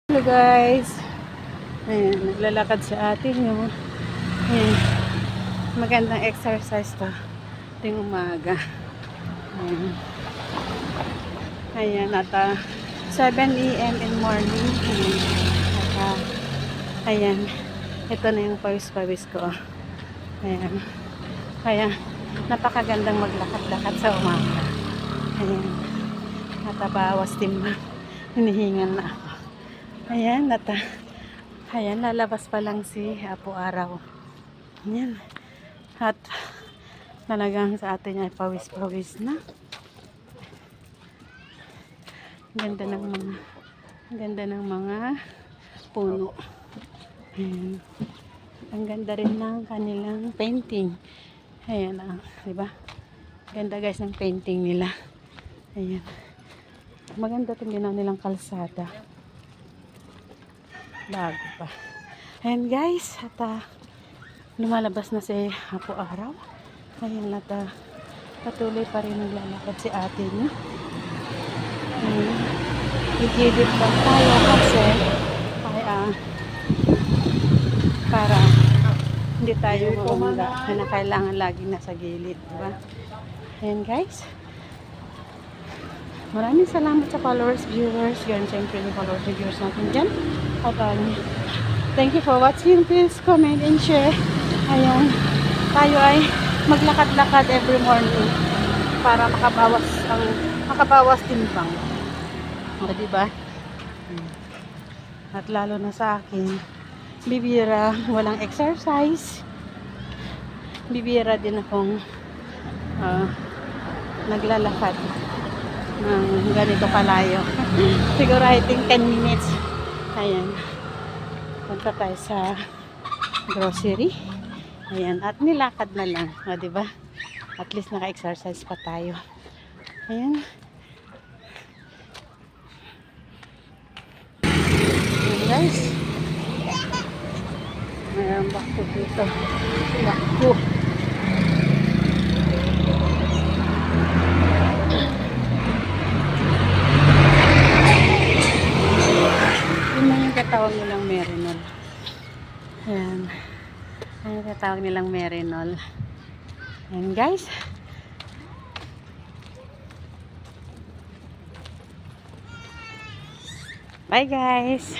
Hello guys. Ayan, naglalakad si ate nyo. Ayan, magandang exercise to. Ting umaga. Ayan. Ayan, at 7 a.m. in morning. Ayan, ito na yung pawis-pawis ko. Ayan. Kaya, napakagandang maglakad-lakad sa umaga. Ayan. Natabawas timba. Hinihingal na ako. Ayan, ayan, lalabas pa lang si Apo Araw. Ayan. At talagang sa atin ay pawis-pawis na. Ganda ng mga puno. Ayan. Ang ganda rin ng kanilang painting. Ayan, di ba? Ganda guys ng painting nila. Ayan. Maganda din nilang kalsada. Bago pa. Ayan guys, at lumalabas na si Apo Araw. Ayan, at patuloy pa rin naglalakad si ate niya. Igilid lang tayo kasi para hindi tayo maunga na kailangan laging nasa gilid, diba? Ayan guys, maraming salamat sa followers, viewers, yan siyempre yung followers and viewers natin dyan. At thank you for watching. Please comment and share. Ayan, tayo ay maglakad-lakad every morning para makabawas timbang. O diba? At lalo na sa akin, bibira walang exercise. Bibira din akong naglalakad ng ganito kalayo. Siguro I think 10 minutes. Ayan. Punta tayo sa grocery. Ayan. At nilakad na lang. O, diba? At least naka-exercise pa tayo. Ayan. Ayan guys. Mayroong bakto dito. Bakto. Tawag nilang Merinol. Ayan. Ayan, tawag nilang Merinol. Ayan guys. Bye guys.